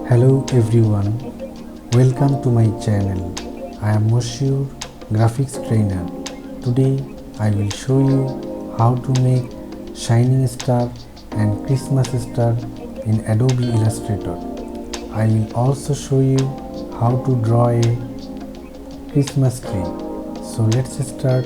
Hello everyone, welcome to my channel. I am Moshiur, graphics trainer. Today I will show you how to make shining star and Christmas star in Adobe Illustrator. I will also show you how to draw a Christmas tree. So let's start.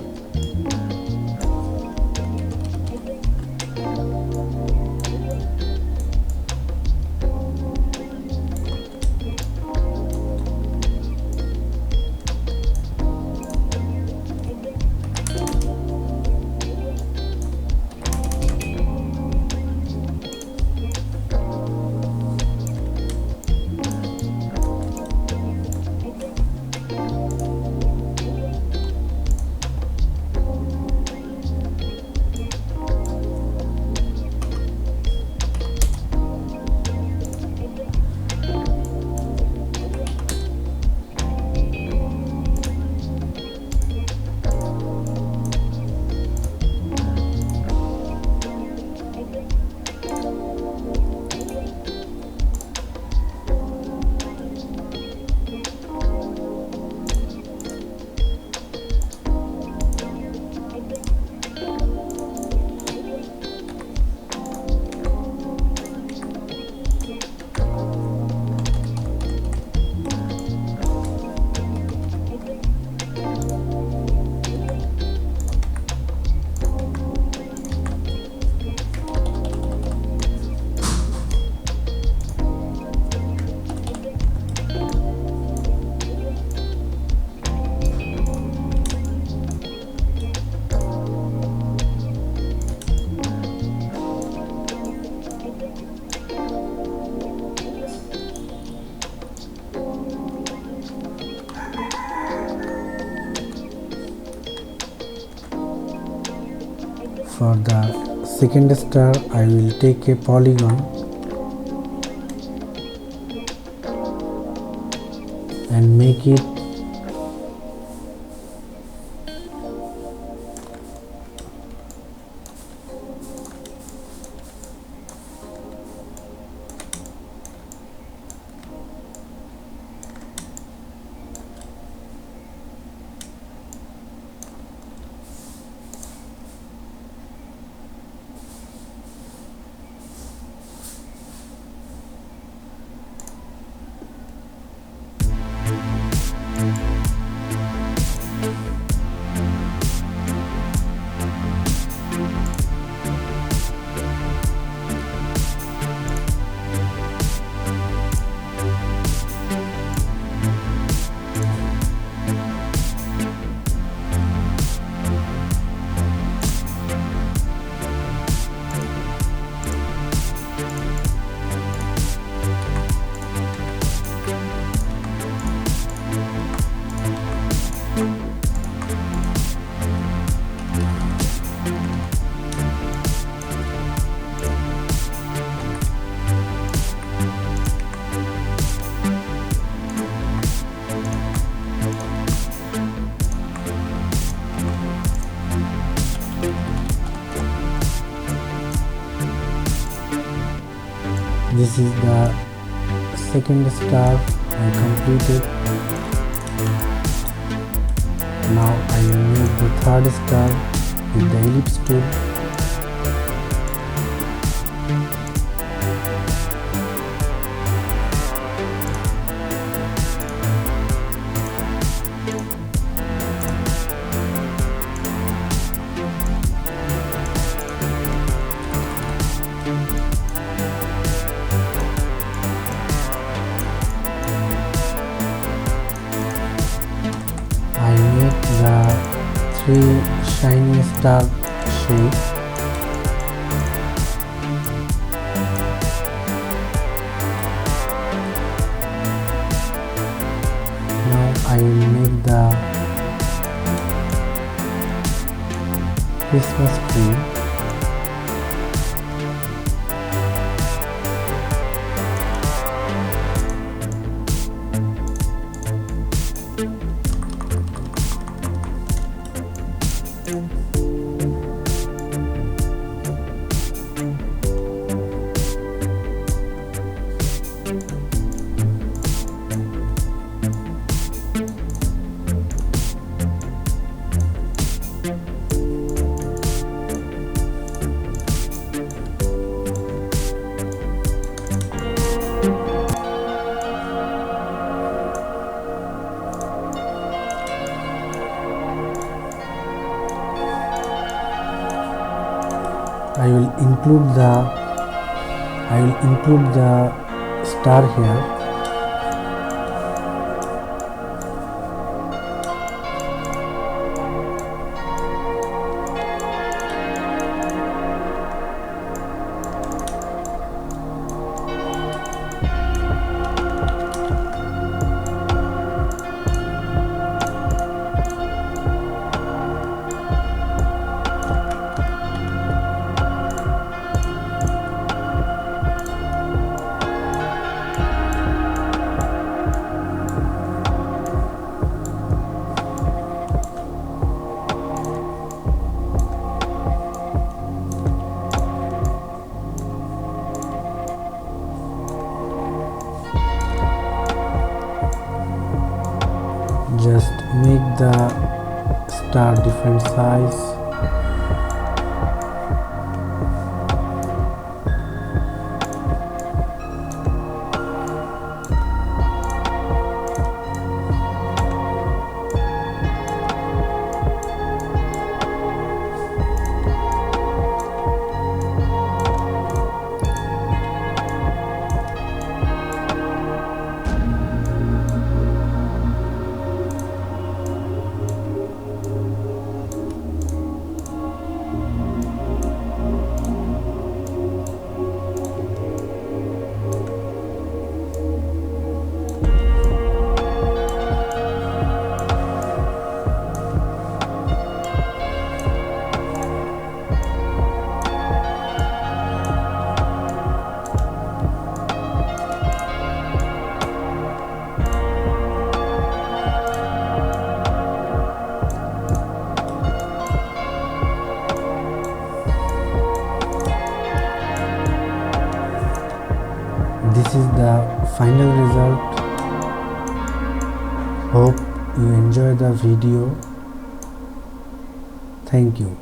For the second star, I will take a polygon and make it this is the second star I completed. Now I will make the third star with the ellipse tool. I make the three shiny star shape. Now I will make the Christmas tree. include the star here. Just make the star different size. This is the final result. Hope you enjoy the video. Thank you.